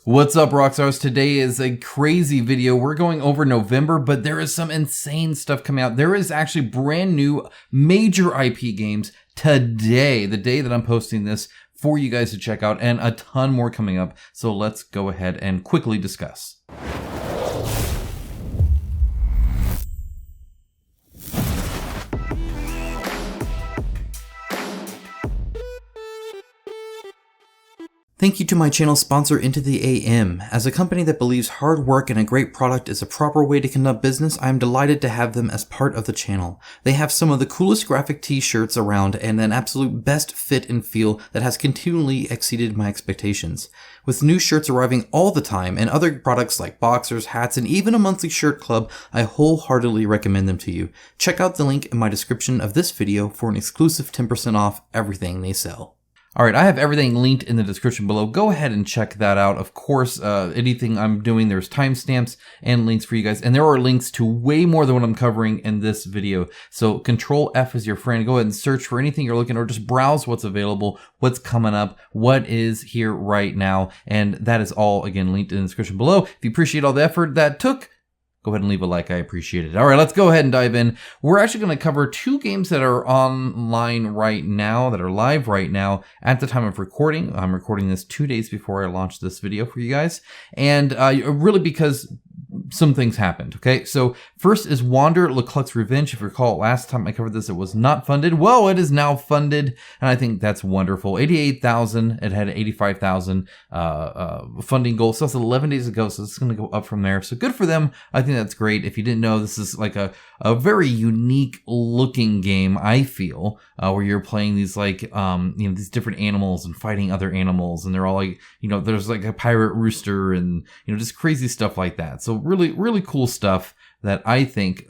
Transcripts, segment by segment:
What's up, Rockstars? Today is a crazy video. We're going over November, but there is some insane stuff coming out. There is actually brand new major IP games today, the day that I'm posting this, for you guys to check out, and a ton more coming up. So let's go ahead and quickly discuss. Thank you to my channel sponsor Into the AM. As a company that believes hard work and a great product is a proper way to conduct business, I am delighted to have them as part of the channel. They have some of the coolest graphic t-shirts around and an absolute best fit and feel that has continually exceeded my expectations. With new shirts arriving all the time and other products like boxers, hats, and even a monthly shirt club, I wholeheartedly recommend them to you. Check out the link in my description of this video for an exclusive 10% off everything they sell. Alright, I have everything linked in the description below. Go ahead and check that out. Of course, anything I'm doing, there's timestamps and links for you guys. And there are links to way more than what I'm covering in this video. So Control F is your friend. Go ahead and search for anything you're looking, or just browse what's available, what's coming up, what is here right now. And that is all, again, linked in the description below. If you appreciate all the effort that took, go ahead and leave a like. I appreciate it. All right, let's go ahead and dive in. We're actually going to cover two games that are online right now, that are live right now at the time of recording. I'm recording this 2 days before I launch this video for you guys. And really because some things happened, okay? So first is Wander, LaCluck's Revenge. If you recall, last time I covered this, it was not funded. Well, it is now funded, and I think that's wonderful. 88,000. It had 85,000 funding goal. So that's 11 days ago, so it's going to go up from there. So good for them. I think that's great. If you didn't know, this is like a very unique looking game, I feel, where you're playing these like, these different animals and fighting other animals, and they're all like, there's like a pirate rooster and, just crazy stuff like that. So really cool stuff that I think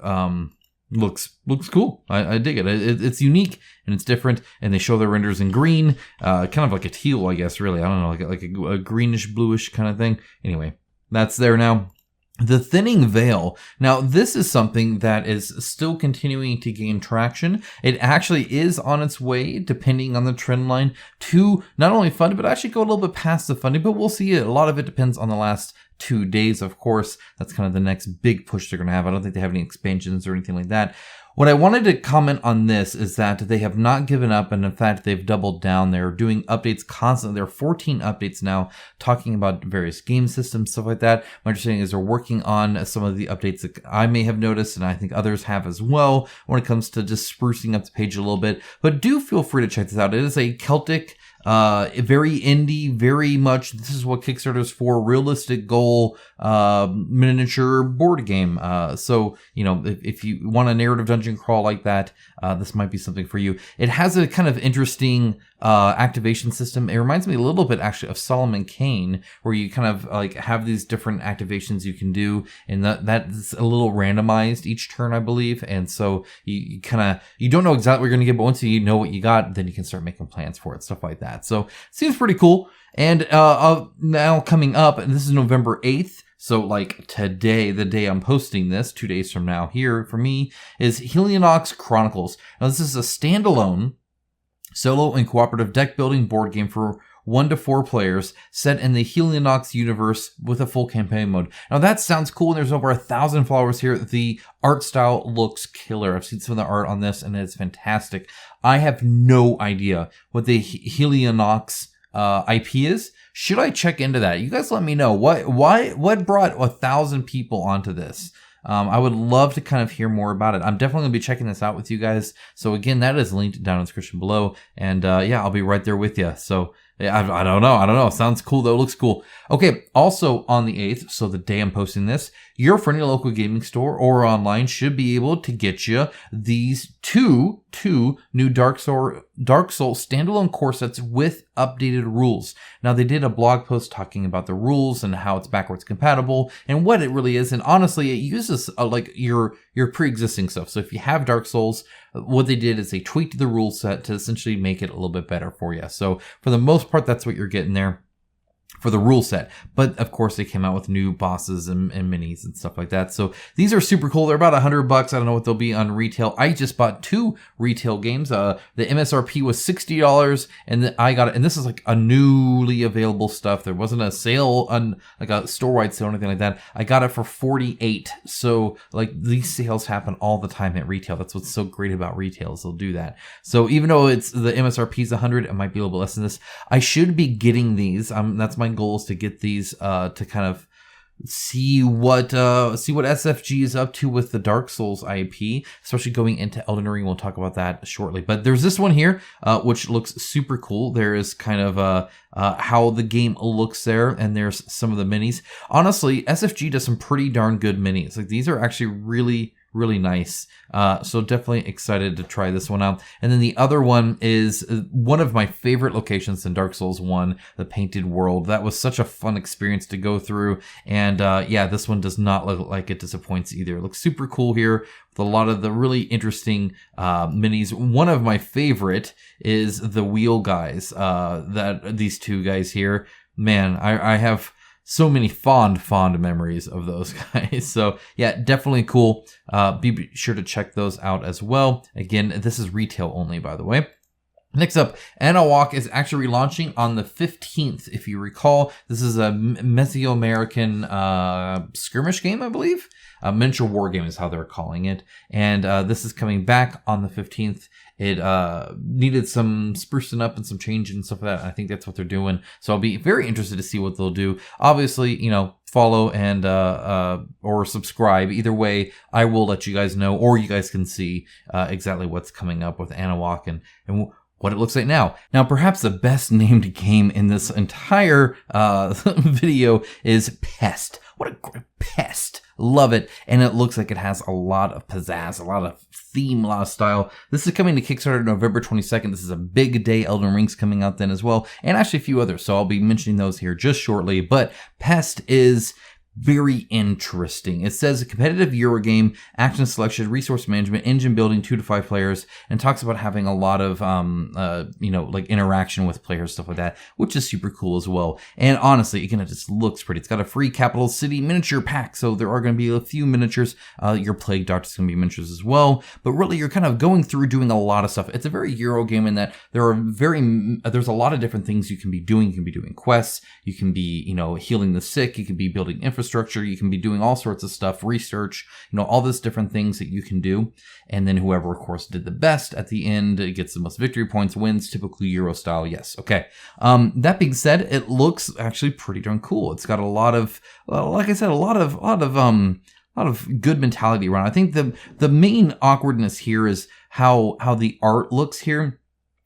looks cool. I dig it. It's unique and it's different, and they show their renders in green, kind of like a teal, I guess, really. I don't know, like a greenish bluish kind of thing. Anyway, that's there now. The Thinning Veil. Now, this is something that is still continuing to gain traction. It actually is on its way, depending on the trend line, to not only fund it, but actually go a little bit past the funding, but we'll see it. A lot of it depends on the last 2 days, of course. That's kind of the next big push they're going to have. I don't think they have any expansions or anything like that. What I wanted to comment on this is that they have not given up, and in fact, they've doubled down. They're doing updates constantly. There are 14 updates now talking about various game systems, stuff like that. My understanding is they're working on some of the updates that I may have noticed, and I think others have as well, when it comes to just sprucing up the page a little bit. But do feel free to check this out. It is a Celtic, very indie, very much, this is what Kickstarter is for, realistic goal, miniature board game. So, if you want a narrative dungeon crawl like that, this might be something for you. It has a kind of interesting activation system. It reminds me a little bit actually of Solomon Kane, where you kind of like have these different activations you can do, and that's a little randomized each turn, I believe. And so you don't know exactly what you're going to get, but once you know what you got, then you can start making plans for it, stuff like that. So seems pretty cool. And now coming up, and this is November 8th. So like today, the day I'm posting this, 2 days from now here for me, is Helionox Chronicles. Now this is a standalone solo and cooperative deck building board game for 1 to 4 players set in the Helionox universe with a full campaign mode. Now that sounds cool, and there's over 1,000 followers here. The art style looks killer. I've seen some of the art on this, and it's fantastic. I have no idea what the Helionox IP is. Should I check into that? You guys let me know. What brought 1,000 people onto this? I would love to kind of hear more about it. I'm definitely going to be checking this out with you guys. So again, that is linked down in the description below. And yeah, I'll be right there with you. So yeah, I don't know. Sounds cool though. Looks cool. Okay. Also on the 8th, so the day I'm posting this, your friendly local gaming store or online should be able to get you these two new Dark Soul standalone core sets with updated rules. Now they did a blog post talking about the rules and how it's backwards compatible and what it really is. And honestly, it uses like your pre-existing stuff. So if you have Dark Souls, what they did is they tweaked the rule set to essentially make it a little bit better for you. So for the most part, that's what you're getting there. for the rule set. But of course they came out with new bosses and minis and stuff like that. So these are super cool. They're about $100. I don't know what they'll be on retail. I just bought 2 retail games. The MSRP was $60 and then I got it. And this is like a newly available stuff. There wasn't a sale on like a store-wide sale or anything like that. I got it for $48. So like these sales happen all the time at retail. That's what's so great about retail is they'll do that. So even though it's the MSRP is 100, it might be a little bit less than this. I should be getting these. That's my goal is to get these to kind of see what SFG is up to with the Dark Souls IP, especially going into Elden Ring. We'll talk about that shortly. But there's this one here, which looks super cool. There is kind of how the game looks there, and there's some of the minis. Honestly, SFG does some pretty darn good minis. Like these are actually really nice. So definitely excited to try this one out. And then the other one is one of my favorite locations in Dark Souls 1, the Painted World. That was such a fun experience to go through. And yeah, this one does not look like it disappoints either. It looks super cool here with a lot of the really interesting minis. One of my favorite is the wheel guys, these 2 guys here. Man, I have so many fond memories of those guys. So yeah, definitely cool. Be sure to check those out as well. Again, this is retail only, by the way. Next up, Anawak is actually relaunching on the 15th. If you recall, this is a Mesoamerican skirmish game, I believe. A miniature war game is how they're calling it. And this is coming back on the 15th. It needed some sprucing up and some change and stuff like that. I think that's what they're doing. So I'll be very interested to see what they'll do. Obviously, you know, follow and or subscribe. Either way, I will let you guys know, or you guys can see exactly what's coming up with Anawak and what it looks like now. Now, perhaps the best named game in this entire video is Pest. What a great Pest. Love it. And it looks like it has a lot of pizzazz, a lot of theme, a lot of style. This is coming to Kickstarter November 22nd. This is a big day. Elden Ring's coming out then as well. And actually a few others. So I'll be mentioning those here just shortly. But Pest is very interesting. It says a competitive Euro game, action selection, resource management, engine building, 2 to 5 players, and talks about having a lot of, like interaction with players, stuff like that, which is super cool as well. And honestly, again, it just looks pretty. It's got a free capital city miniature pack, so there are going to be a few miniatures. Your Plague Doctor's going to be miniatures as well, but really you're kind of going through doing a lot of stuff. It's a very Euro game in that there's a lot of different things you can be doing. You can be doing quests, you can be, healing the sick, you can be building infrastructure, you can be doing all sorts of stuff, research, all these different things that you can do. And then whoever, of course, did the best at the end gets the most victory points, wins, typically Euro style. Yes. Okay. That being said, it looks actually pretty darn cool. It's got a lot of, like I said, a lot of good mentality around. I think the main awkwardness here is how the art looks here.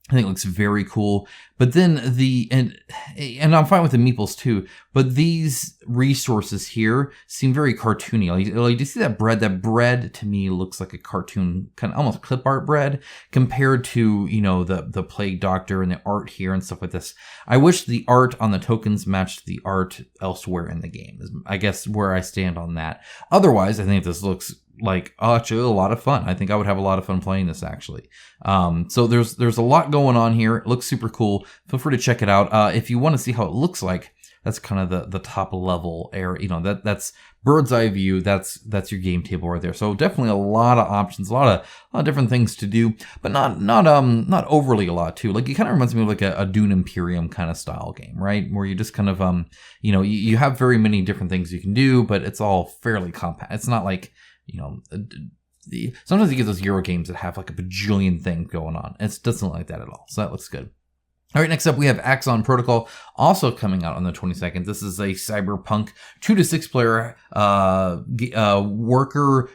I think it looks very cool. But then and I'm fine with the meeples too, but these resources here seem very cartoony. Like, do you see that bread? That bread to me looks like a cartoon, kind of almost clip art bread compared to, the Plague Doctor and the art here and stuff like this. I wish the art on the tokens matched the art elsewhere in the game, is I guess where I stand on that. Otherwise, I think this looks like actually a lot of fun. I think I would have a lot of fun playing this actually. So there's a lot going on here. It looks super cool. Feel free to check it out. If you want to see how it looks like, that's kind of the top level area. That's bird's eye view. That's your game table right there. So definitely a lot of options, a lot of different things to do, but not overly a lot too. Like it kind of reminds me of like a Dune Imperium kind of style game, right? Where you just kind of you have very many different things you can do, but it's all fairly compact. It's not like sometimes you get those Euro games that have like a bajillion things going on. It doesn't look like that at all. So that looks good. All right, next up we have Axon Protocol, also coming out on the 22nd. This is a cyberpunk 2 to 6 player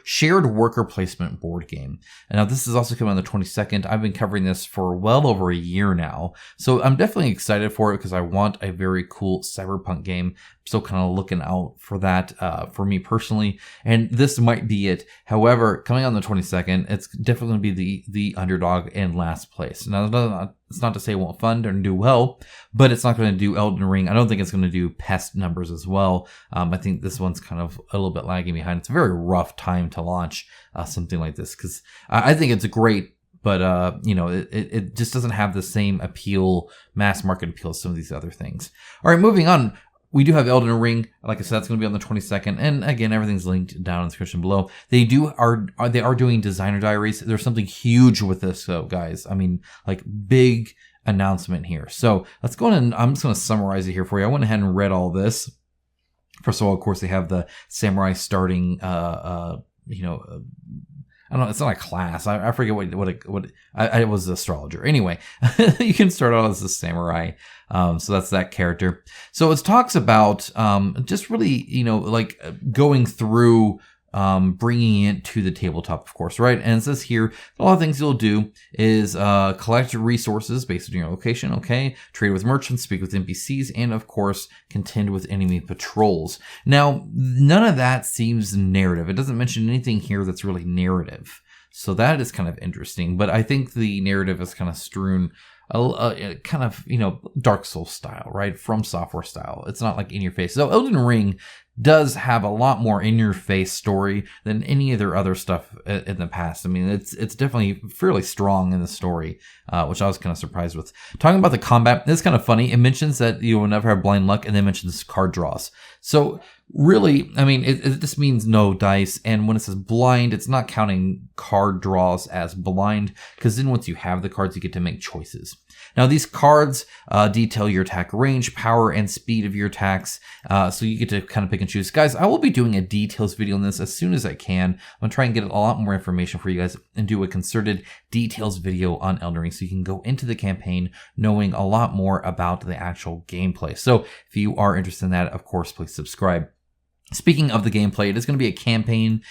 shared worker placement board game. And now this is also coming on the 22nd. I've been covering this for well over a year now, so I'm definitely excited for it because I want a very cool cyberpunk game. Still kind of looking out for that for me personally, and this might be it. However, coming on the 22nd, it's definitely going to be the underdog and last place. Now, it's not to say it won't fund or do well, but it's not going to do Elden Ring. I don't think it's going to do Pest numbers as well. I think this one's kind of a little bit lagging behind. It's a very rough time to launch something like this because I think it's great, but it just doesn't have the same appeal, mass market appeal as some of these other things. All right, moving on. We do have Elden Ring. Like I said, it's going to be on the 22nd. And again, everything's linked down in the description below. They are doing designer diaries. There's something huge with this, though, guys. I mean, like, big announcement here. So let's go in and I'm just going to summarize it here for you. I went ahead and read all this. First of all, of course, they have the samurai starting, I don't know. It's not a class. I forget I was an astrologer. Anyway, you can start out as a samurai. So that's that character. So it talks about just really, like going through bringing it to the tabletop, of course, right? And it says here, a lot of things you'll do is collect resources based on your location, okay? Trade with merchants, speak with NPCs, and of course, contend with enemy patrols. Now, none of that seems narrative. It doesn't mention anything here that's really narrative. So that is kind of interesting. But I think the narrative is kind of strewn kind of, Dark Souls style, right? From Software style. It's not like in your face. So Elden Ring does have a lot more in your face story than any of their other stuff in the past. I mean, it's definitely fairly strong in the story, which I was kind of surprised with. Talking about the combat, it's kind of funny. It mentions that you will never have blind luck, and then mentions card draws. So really, I mean, it just means no dice. And when it says blind, it's not counting card draws as blind, because then once you have the cards, you get to make choices. Now, these cards detail your attack range, power, and speed of your attacks. So you get to kind of pick and choose. Guys, I will be doing a details video on this as soon as I can. I'm going to try and get a lot more information for you guys and do a concerted details video on Elden Ring so you can go into the campaign knowing a lot more about the actual gameplay. So if you are interested in that, of course, please subscribe. Speaking of the gameplay, it is going to be a campaign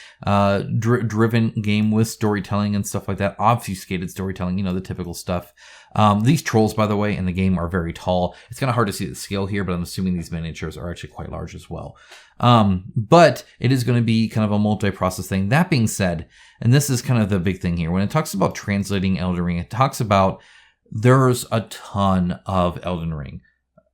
driven game with storytelling and stuff like that. Obfuscated storytelling, the typical stuff. These trolls, by the way, in the game are very tall. It's kind of hard to see the scale here, but I'm assuming these miniatures are actually quite large as well. But it is going to be kind of a multi-process thing. That being said, and this is kind of the big thing here, when it talks about translating Elden Ring, it talks about there's a ton of Elden Ring.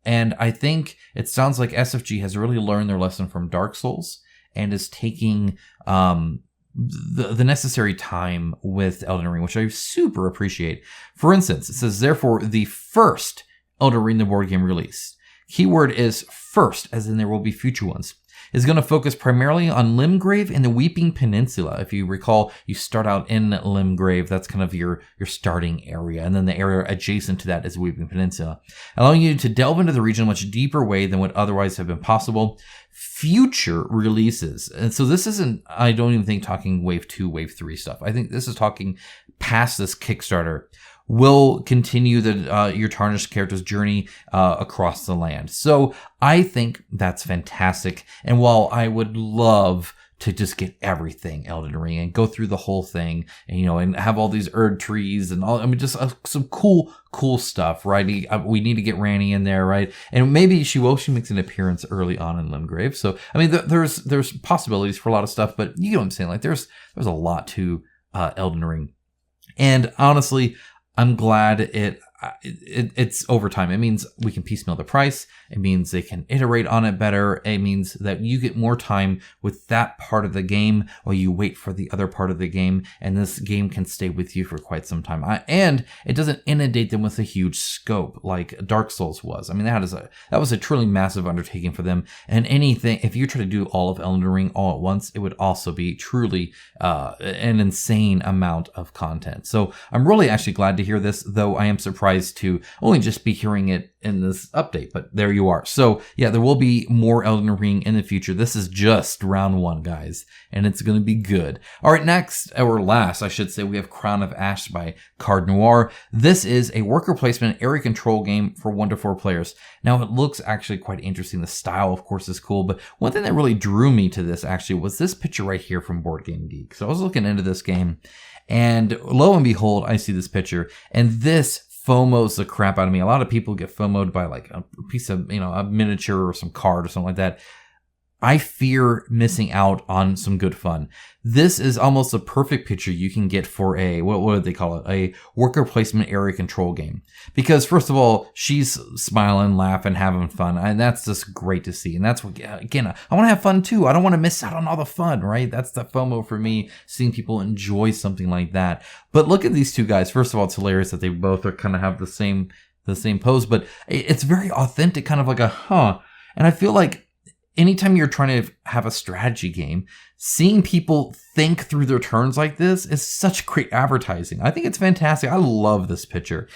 And I think it sounds like SFG has really learned their lesson from Dark Souls and is taking the necessary time with Elden Ring, which I super appreciate. For instance, it says, therefore, the first Elden Ring, the board game release. Keyword is first, as in there will be future ones. Is going to focus primarily on Limgrave and the Weeping Peninsula. If you recall, you start out in Limgrave. That's kind of your starting area. And then the area adjacent to that is Weeping Peninsula, allowing you to delve into the region in a much deeper way than would otherwise have been possible. Future releases. And so this isn't, I don't even think, talking Wave 2, Wave 3 stuff. I think this is talking past this Kickstarter. Will continue your tarnished character's journey across the land. So I think that's fantastic. And while I would love to just get everything Elden Ring and go through the whole thing, and and have all these Erd trees and all, I mean, just some cool stuff, right? We need to get Ranni in there, right? And maybe she makes an appearance early on in Limgrave. So I mean, there's possibilities for a lot of stuff, but you know what I'm saying? Like there's a lot to Elden Ring, and honestly, I'm glad it's over time. It means we can piecemeal the price. It means they can iterate on it better. It means that you get more time with that part of the game while you wait for the other part of the game. And this game can stay with you for quite some time. And it doesn't inundate them with a huge scope like Dark Souls was. I mean, that was a truly massive undertaking for them. And if you try to do all of Elden Ring all at once, it would also be truly an insane amount of content. So I'm really actually glad to hear this, though I am surprised to only just be hearing it in this update, but there you are. So yeah, there will be more Elden Ring in the future. This is just round 1, guys, and it's going to be good. All right, next, or last, I should say, we have Crown of Ash by Card Noir. This is a worker placement area control game for 1 to 4 players. Now, it looks actually quite interesting. The style, of course, is cool, but one thing that really drew me to this actually was this picture right here from Board Game Geek. So I was looking into this game, and lo and behold, I see this picture, and this FOMOs the crap out of me. A lot of people get FOMO'd by like a piece of, a miniature or some card or something like that. I fear missing out on some good fun. This is almost a perfect picture you can get for a, what do they call it? A worker placement area control game. Because first of all, she's smiling, laughing, having fun. And that's just great to see. And that's what, again, I want to have fun too. I don't want to miss out on all the fun, right? That's the FOMO for me, seeing people enjoy something like that. But look at these two guys. First of all, it's hilarious that they both are kind of have the same pose, but it's very authentic, kind of like a, And I feel like anytime you're trying to have a strategy game, seeing people think through their turns like this is such great advertising. I think it's fantastic. I love this picture.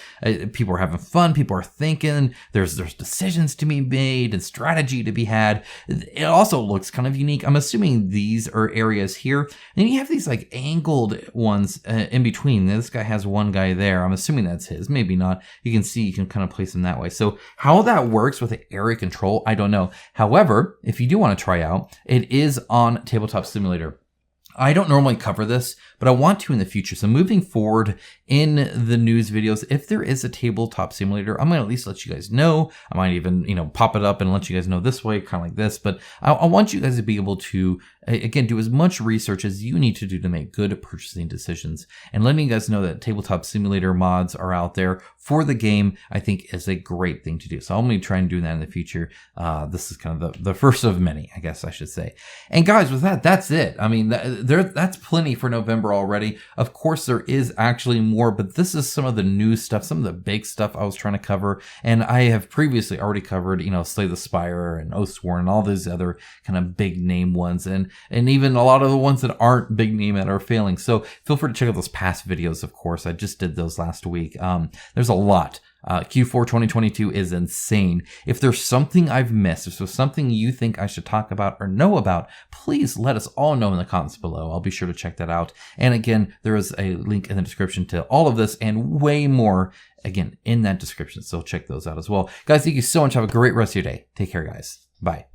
People are having fun. People are thinking. There's decisions to be made and strategy to be had. It also looks kind of unique. I'm assuming these are areas here. And then you have these like angled ones in between. This guy has one guy there. I'm assuming that's his. Maybe not. You can see, you can kind of place them that way. So how that works with the area control, I don't know. However, if you do want to try out, it is on Tabletop Simulator. I don't normally cover this, but I want to in the future. So moving forward in the news videos, if there is a tabletop simulator, I'm going to at least let you guys know. I might even, pop it up and let you guys know this way, kind of like this. But I want you guys to be able to, again, do as much research as you need to do to make good purchasing decisions. And letting you guys know that tabletop simulator mods are out there for the game, I think is a great thing to do. So I'm going to try and do that in the future. This is kind of the first of many, I guess I should say. And guys, with that, that's it. I mean, that's plenty for November already. Of course, there is actually more, but this is some of the new stuff, some of the big stuff I was trying to cover. And I have previously already covered, Slay the Spire and Oathsworn and all those other kind of big name ones. And even a lot of the ones that aren't big name that are failing. So feel free to check out those past videos, of course. I just did those last week. There's a lot. Q4 2022 is insane. If there's something I've missed, if there's something you think I should talk about or know about, please let us all know in the comments below. I'll be sure to check that out. And again, there is a link in the description to all of this and way more, again, in that description. So check those out as well. Guys, thank you so much. Have a great rest of your day. Take care, guys. Bye.